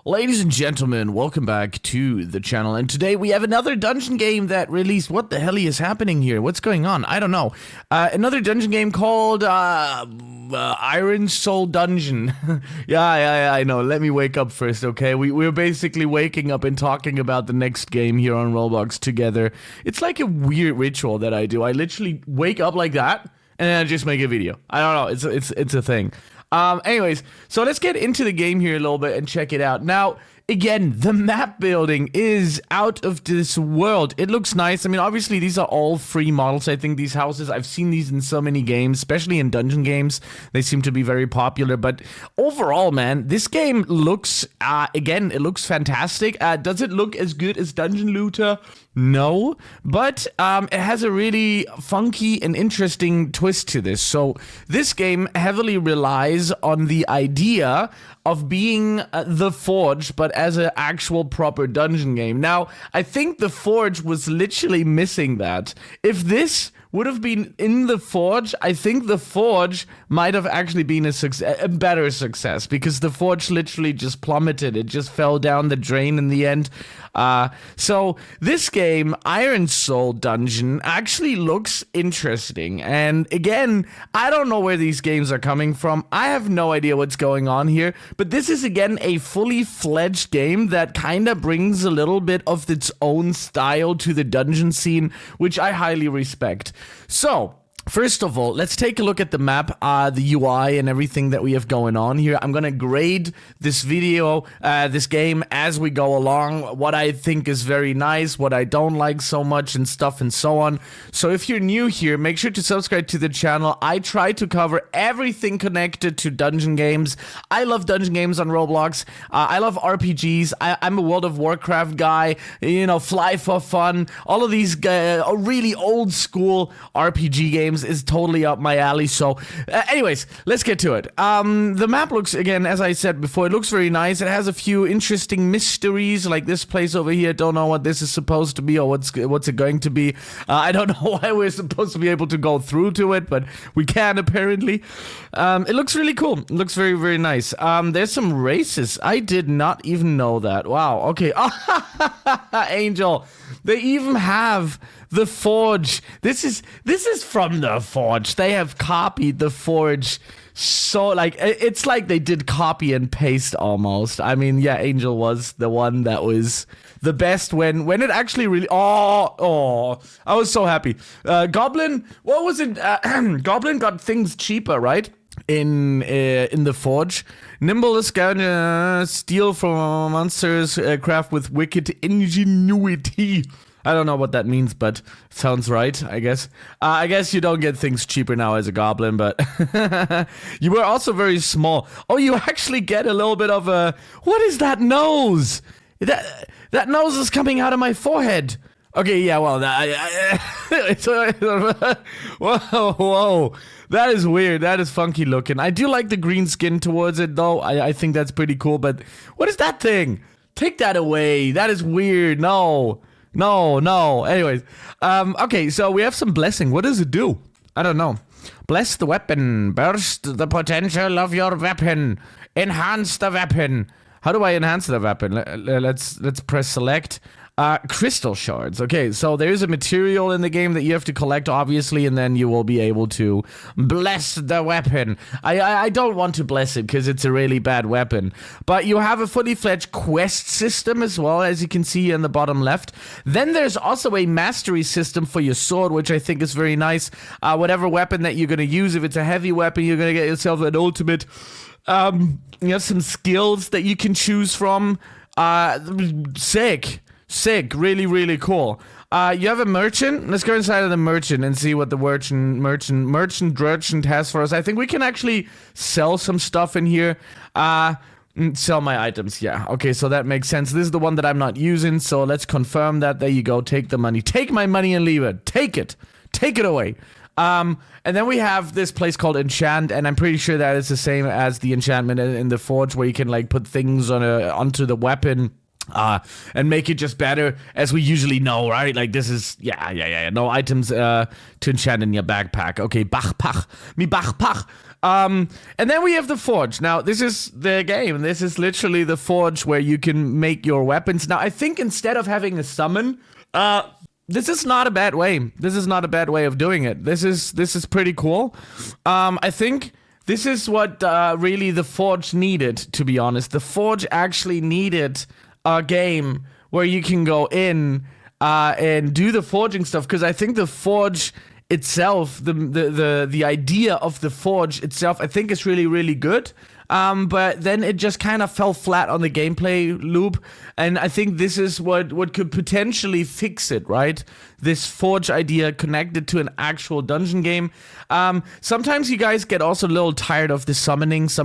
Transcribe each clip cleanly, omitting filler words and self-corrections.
Ladies and gentlemen, welcome back to the channel, and today we have another dungeon game that released. What the hell is happening here? What's going on? I don't know. Another dungeon game called Iron Soul Dungeon. yeah, I know. Let me wake up first, okay? We're basically waking up and talking about the next game here on Roblox together. It's like a weird ritual that I do. I literally wake up like that, and then I just make a video. I don't know. It's a thing. Anyways, so let's get into the game here a little bit and check it out. Now, again, the map building is out of this world. It looks nice. I mean, obviously, these are all free models. I think these houses, I've seen these in so many games, especially in dungeon games. They seem to be very popular. But overall, man, this game looks, again, it looks fantastic. Does it look as good as Dungeon Looter? No, but it has a really funky and interesting twist to this. So this game heavily relies on the idea of being The Forge, but as an actual proper dungeon game. Now, I think The Forge was literally missing that. If this would have been in The Forge, I think The Forge might have actually been a better success, because The Forge literally just plummeted. It just fell down the drain in the end. So this game, Iron Soul Dungeon, actually looks interesting. And again, I don't know where these games are coming from. I have no idea what's going on here. But this is, again, a fully fledged game that kind of brings a little bit of its own style to the dungeon scene, which I highly respect. So, first of all, let's take a look at the map, the UI and everything that we have going on here. I'm gonna grade this video, this game as we go along, what I think is very nice, what I don't like so much, and stuff and so on. So if you're new here, make sure to subscribe to the channel. I try to cover everything connected to dungeon games. I love dungeon games on Roblox. I love RPGs. I'm a World of Warcraft guy, you know, Fly for Fun. All of these really old school RPG games is totally up my alley. So anyways, let's get to it. The map looks, again, as I said before, it looks very nice. It has a few interesting mysteries, like this place over here. Don't know what this is supposed to be or what's it going to be. I don't know why we're supposed to be able to go through to it, but we can apparently. It looks really cool. It looks very, very nice. There's some races. I did not even know that. Wow. Okay. Angel. They even have The Forge. This is from The Forge. They have copied The Forge. So, like, it's like they did copy and paste almost. I mean, yeah, Angel was the one that was the best when it actually really... Oh, I was so happy. Goblin, what was it? Goblin got things cheaper, right? In The Forge. Nimble is gonna steal from monsters, craft with wicked ingenuity. I don't know what that means, but sounds right, I guess. I guess you don't get things cheaper now as a goblin, but you were also very small. Oh, you actually get a little bit of a... What is that nose? That nose is coming out of my forehead. Okay, yeah, well, whoa. That is weird. That is funky looking. I do like the green skin towards it, though. I think that's pretty cool, but what is that thing? Take that away. That is weird. No. Anyways, okay, so we have some blessing. What does it do? I don't know. Bless the weapon. Burst the potential of your weapon. Enhance the weapon. How do I enhance the weapon? Let's press select. Crystal shards. Okay, so there's a material in the game that you have to collect, obviously, and then you will be able to bless the weapon. I don't want to bless it because it's a really bad weapon. But you have a fully fledged quest system as well, as you can see in the bottom left. Then there's also a mastery system for your sword, which I think is very nice. Whatever weapon that you're going to use, if it's a heavy weapon, you're going to get yourself an ultimate. You have some skills that you can choose from. Sick, really, really cool. You have a merchant. Let's go inside of the merchant and see what the merchant has for us. I think we can actually sell some stuff in here. Sell my items, yeah. Okay, so that makes sense. This is the one that I'm not using, so let's confirm that. There you go, take the money. Take my money and leave it. Take it away. And then we have this place called Enchant, and I'm pretty sure that is the same as the enchantment in the Forge, where you can, like, put things onto the weapon. And make it just better, as we usually know, right? Like, this is, yeah. No items to enchant in your backpack. Okay, Bachpach. Mi Bachpach. And then we have the forge. Now, this is the game. This is literally the forge where you can make your weapons. Now, I think instead of having a summon, this is not a bad way. This is not a bad way of doing it. This is pretty cool. I think this is what really the forge needed, to be honest. The forge actually needed a game where you can go in and do the forging stuff, because I think the forge itself, the idea of the forge itself, I think is really, really good. But then it just kind of fell flat on the gameplay loop, and I think this is what could potentially fix it, right? This forge idea connected to an actual dungeon game. Sometimes you guys get also a little tired of the summoning. So,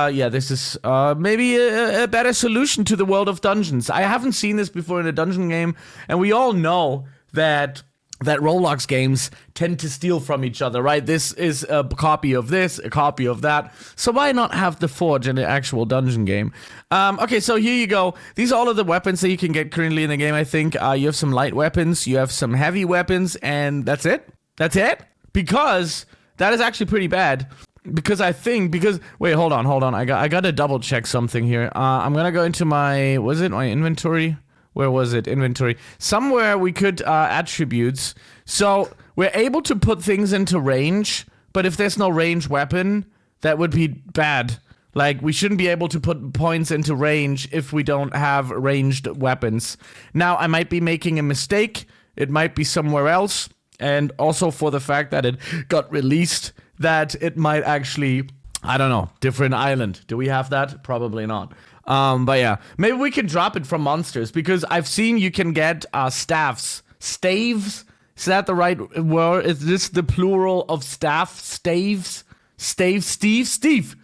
yeah, this is maybe a better solution to the world of dungeons. I haven't seen this before in a dungeon game, and we all know that Roblox games tend to steal from each other, right? This is a copy of this, a copy of that. So why not have the forge in the actual dungeon game? Okay, so here you go. These are all of the weapons that you can get currently in the game, I think. You have some light weapons, you have some heavy weapons, and that's it? That's it? Because that is actually pretty bad. Wait, hold on. I gotta double check something here. I'm gonna go into my inventory? Where was it? Inventory. Somewhere we could attributes. So we're able to put things into range, but if there's no range weapon, that would be bad. Like, we shouldn't be able to put points into range if we don't have ranged weapons. Now, I might be making a mistake. It might be somewhere else. And also for the fact that it got released, that it might actually, I don't know, different island. Do we have that? Probably not. But yeah, maybe we can drop it from monsters, because I've seen you can get staves. Staves? Is that the right word? Is this the plural of staff? Staves? Steve.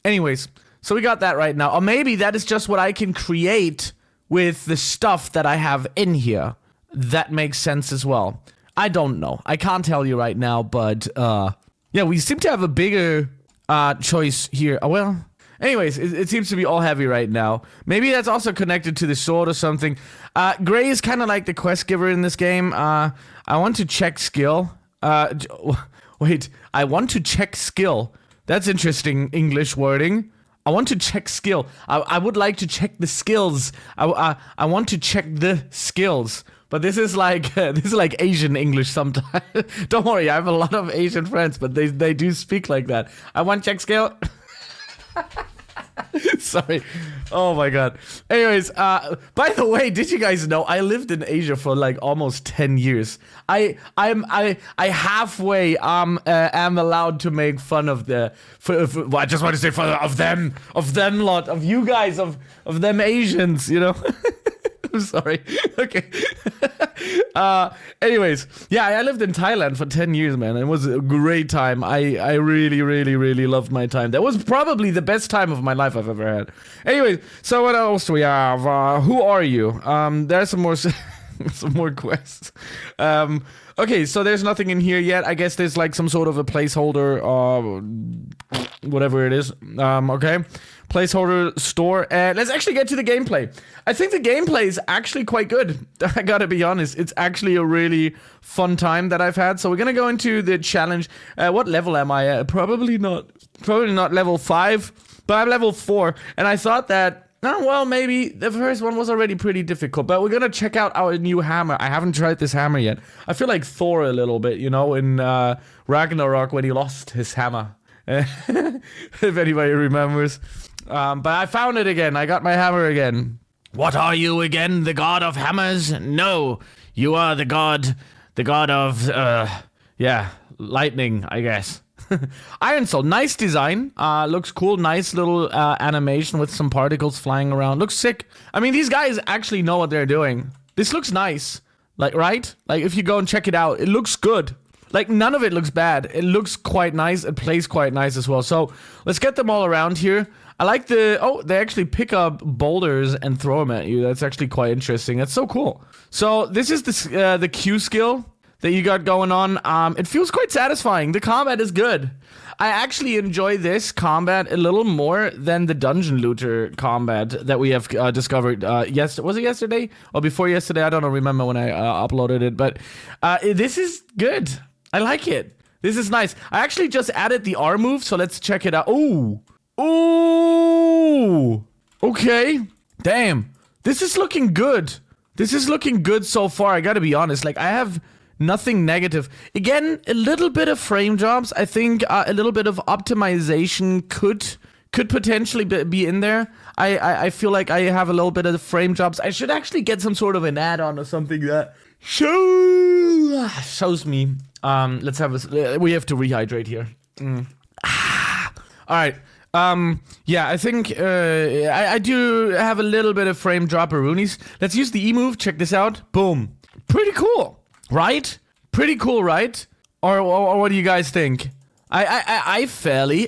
Anyways, so we got that right now. Or maybe that is just what I can create with the stuff that I have in here. That makes sense as well. I don't know. I can't tell you right now, but yeah, we seem to have a bigger choice here. Oh, well. Anyways, it seems to be all heavy right now. Maybe that's also connected to the sword or something. Gray is kind of like the quest giver in this game. I want to check skill. Wait, I want to check skill. That's interesting English wording. I want to check skill. I would like to check the skills. I want to check the skills. But this is like Asian English sometimes. Don't worry, I have a lot of Asian friends, but they do speak like that. I want to check skill. Sorry. Oh my god. Anyways, by the way, did you guys know I lived in Asia for like almost 10 years? I halfway am allowed to make fun of well, I just want to say fun of them lot of you guys of them Asians, you know. I'm sorry. Okay. Anyways, yeah, I lived in Thailand for 10 years, man. It was a great time. I really, really, really loved my time. That was probably the best time of my life I've ever had. Anyways, so what else do we have? Who are you? There's some more some more quests. Okay, so there's nothing in here yet. I guess there's like some sort of a placeholder, whatever it is. Okay. Placeholder store. Let's actually get to the gameplay. I think the gameplay is actually quite good. I gotta be honest. It's actually a really fun time that I've had. So we're gonna go into the challenge. What level am I at? Probably not level 5, but I'm level 4. And I thought that, oh, well, maybe the first one was already pretty difficult, but we're gonna check out our new hammer. I haven't tried this hammer yet. I feel like Thor a little bit, you know, in Ragnarok when he lost his hammer. If anybody remembers. But I found it again. I got my hammer again. What are you again? The god of hammers? No, you are the god of, yeah, lightning, I guess. Iron Soul, nice design. Looks cool. Nice little animation with some particles flying around. Looks sick. I mean, these guys actually know what they're doing. This looks nice. Like, right? Like, if you go and check it out, it looks good. Like, none of it looks bad. It looks quite nice. It plays quite nice as well. So, let's get them all around here. I like they actually pick up boulders and throw them at you. That's actually quite interesting. That's so cool. So, this is the Q skill that you got going on. It feels quite satisfying. The combat is good. I actually enjoy this combat a little more than the dungeon looter combat that we have discovered. Was it yesterday or before yesterday? I don't remember when I uploaded it, but this is good. I like it. This is nice. I actually just added the R move, so let's check it out. Ooh. Ooh. Okay. Damn. This is looking good. This is looking good so far, I gotta be honest. Like, I have nothing negative. Again, a little bit of frame drops. I think a little bit of optimization could potentially be in there. I feel like I have a little bit of the frame drops. I should actually get some sort of an add-on or something that shows me. Let's have a... We have to rehydrate here. All right. Yeah, I think I do have a little bit of frame dropperoonies. Let's use the E move. Check this out. Boom. Pretty cool, right? Pretty cool, right? Or what do you guys think? I fairly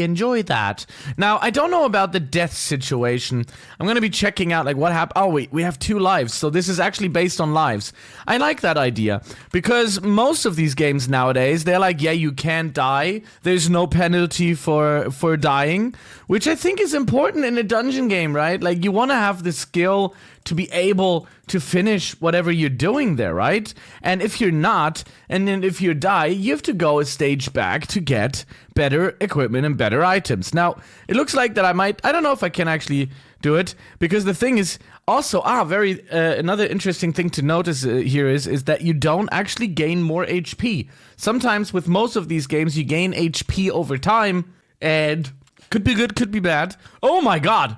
enjoyed that. Now, I don't know about the death situation. I'm gonna be checking out, like, what happened. Oh, wait, we have 2 lives, so this is actually based on lives. I like that idea, because most of these games nowadays, they're like, yeah, you can't die. There's no penalty for dying, which I think is important in a dungeon game, right? Like, you want to have the skill to be able to finish whatever you're doing there, right? And if you're not, and then if you die, you have to go a stage back to get better equipment and better items. Now, it looks like that I don't know if I can actually do it, because the thing is also, another interesting thing to notice here is that you don't actually gain more HP. Sometimes with most of these games, you gain HP over time, and could be good, could be bad. Oh my god!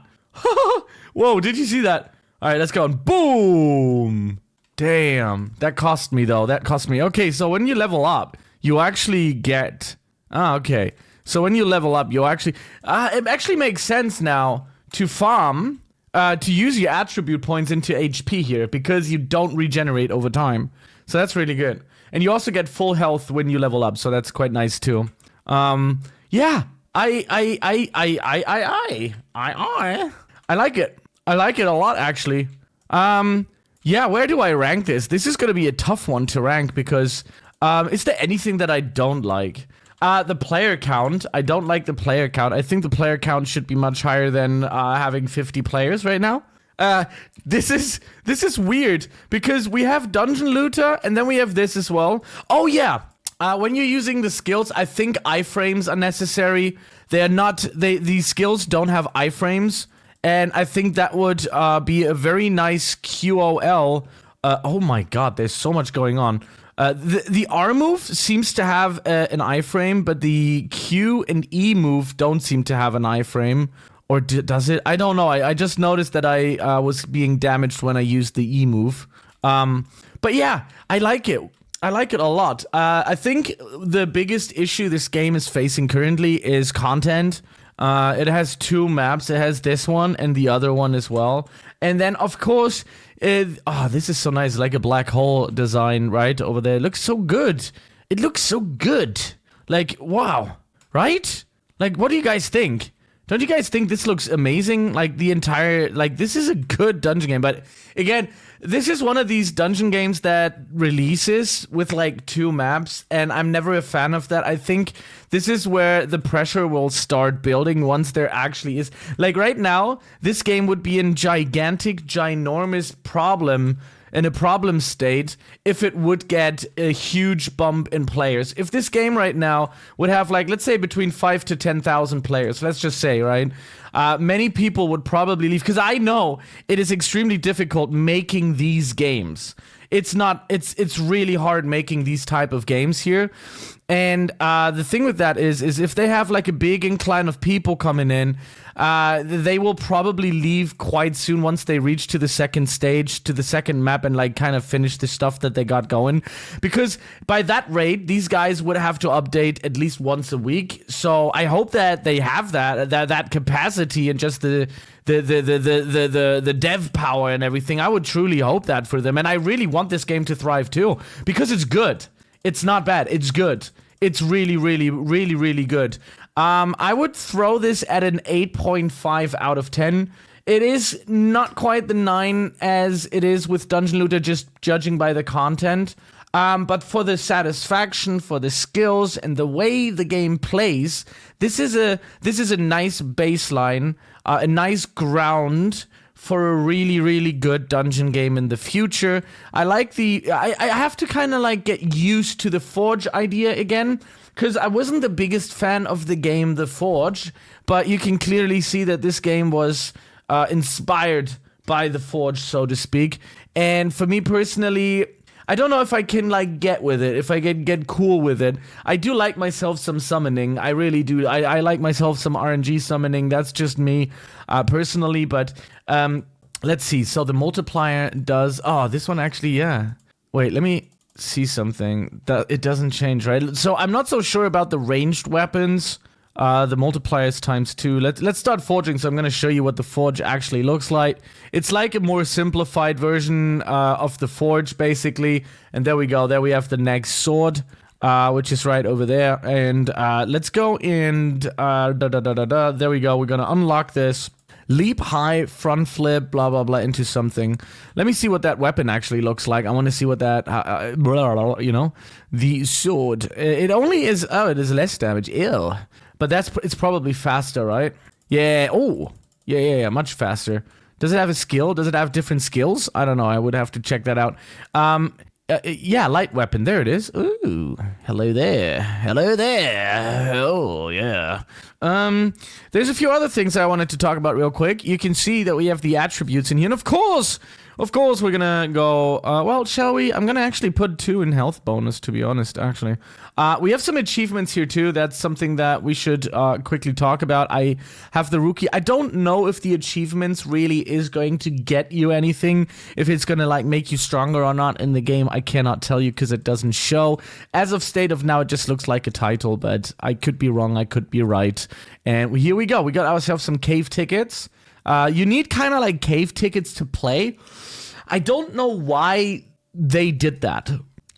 Whoa, did you see that? All right, let's go. And boom! Damn. That cost me, though. That cost me. Okay, so when you level up, you actually get... okay. So when you level up, you actually... it actually makes sense now to farm, to use your attribute points into HP here, because you don't regenerate over time. So that's really good. And you also get full health when you level up, so that's quite nice, too. Yeah. I like it. I like it a lot, actually. Yeah, where do I rank this? This is gonna be a tough one to rank, because, is there anything that I don't like? The player count. I don't like the player count. I think the player count should be much higher than, having 50 players right now. This is weird, because we have Dungeon Looter, and then we have this as well. Oh, yeah. When you're using the skills, I think iframes are necessary. These skills don't have iframes. And I think that would be a very nice QOL. Oh my god, there's so much going on. The R move seems to have an iframe, but the Q and E move don't seem to have an iframe. Or does it? I don't know. I just noticed that I was being damaged when I used the E move. But yeah, I like it. I like it a lot. I think the biggest issue this game is facing currently is content. It has 2 maps. It has this one and the other one as well. And then, of course, this is so nice. Like a black hole design right over there. It looks so good. It looks so good. Like, wow. Right? Like, what do you guys think? Don't you guys think this looks amazing? Like, the entire... Like, this is a good dungeon game. But, again, this is one of these dungeon games that releases with, like, 2 maps. And I'm never a fan of that. I think this is where the pressure will start building once there actually is... Like, right now, this game would be in gigantic, ginormous problem... in a problem state if it would get a huge bump in players. If this game right now would have, like, let's say between 5 to 10,000 players, let's just say, right? Many people would probably leave, because I know it is extremely difficult making these games. It's really hard making these type of games here. And the thing with that is if they have like a big incline of people coming in, they will probably leave quite soon once they reach to the second stage, to the second map, and like kind of finish the stuff that they got going. Because by that rate, these guys would have to update at least once a week. So I hope that they have that capacity and just the dev power and everything. I would truly hope that for them. And I really want this game to thrive too, because it's good. It's not bad. It's good. It's really, really, really, really good. I would throw this at an 8.5 out of 10. It is not quite the 9 as it is with Dungeon Looter, just judging by the content. But for the satisfaction, for the skills, and the way the game plays, this is a nice baseline, a nice ground for a really, really good dungeon game in the future. I like I have to kind of like get used to the Forge idea again, because I wasn't the biggest fan of the game The Forge, but you can clearly see that this game was inspired by The Forge, so to speak. And for me personally, I don't know if I can like get with it, if I can get cool with it. I do like myself some summoning, I really do. I like myself some RNG summoning, that's just me personally, but let's see. So the multiplier does, oh, this one actually, yeah. Wait, let me see something. It doesn't change, right? So I'm not so sure about the ranged weapons. The multiplier is ×2. Let's start forging. So I'm going to show you what the forge actually looks like. It's like a more simplified version of the forge, basically. And there we go. There we have the next sword, which is right over there. And let's go and there we go. We're going to unlock this. Leap high, front flip, blah, blah, blah, into something. Let me see what that weapon actually looks like. I want to see what that, you know, the sword. It only is, oh, it is less damage. Ew. But it's probably faster, right? Yeah, oh, yeah, much faster. Does it have a skill? Does it have different skills? I don't know, I would have to check that out. Yeah, light weapon, there it is. Ooh, hello there. Hello there. Oh, yeah. There's a few other things I wanted to talk about real quick. You can see that we have the attributes in here, and of course, we're gonna go, well, shall we? I'm gonna actually put 2 in health bonus, to be honest, actually. We have some achievements here, too. That's something that we should quickly talk about. I have the rookie. I don't know if the achievements really is going to get you anything, if it's gonna, like, make you stronger or not in the game. I cannot tell you, because it doesn't show. As of state of now, it just looks like a title, but I could be wrong, I could be right. And here we go. We got ourselves some cave tickets. You need kind of like cave tickets to play. I don't know why they did that.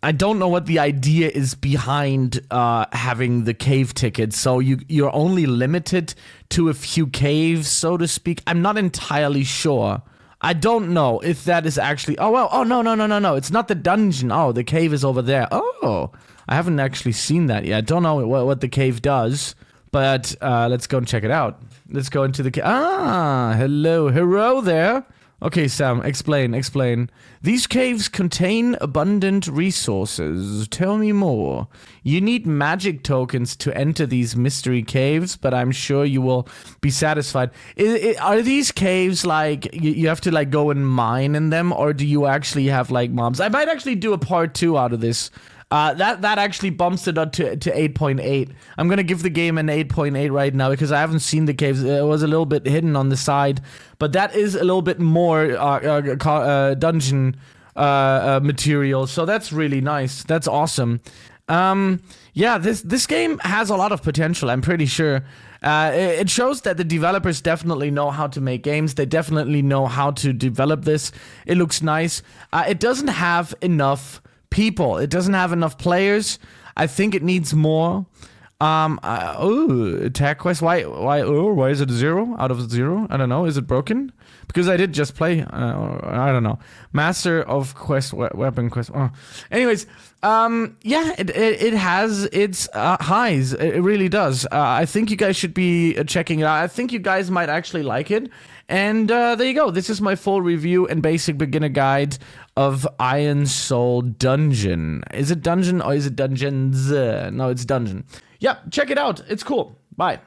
I don't know what the idea is behind having the cave tickets. So you're only limited to a few caves, so to speak. I'm not entirely sure. I don't know if that is actually... Oh, well, oh, no. It's not the dungeon. Oh, the cave is over there. Oh, I haven't actually seen that yet. I don't know what the cave does. But let's go and check it out. Let's go into the cave. Ah, hello there. Okay, Sam, explain. These caves contain abundant resources. Tell me more. You need magic tokens to enter these mystery caves, but I'm sure you will be satisfied. Are these caves like, you have to like go and mine in them, or do you actually have like mobs? I might actually do a part 2 out of this. That actually bumps it up to 8.8. I'm gonna give the game an 8.8 right now because I haven't seen the caves. It was a little bit hidden on the side, but that is a little bit more dungeon material. So that's really nice. That's awesome. Yeah, this game has a lot of potential. I'm pretty sure. It shows that the developers definitely know how to make games. They definitely know how to develop this. It looks nice. It doesn't have enough people. It doesn't have enough players. I think it needs more. Attack quest. Why is it 0 out of 0? I don't know. Is it broken? Because I did just play. I don't know. Master of quest, weapon quest. Oh. Anyways, yeah, it has its highs. It really does. I think you guys should be checking it out. I think you guys might actually like it. And there you go. This is my full review and basic beginner guide of Iron Soul Dungeon. Is it dungeon or is it dungeons? No, it's dungeon. Yeah, check it out. It's cool. Bye.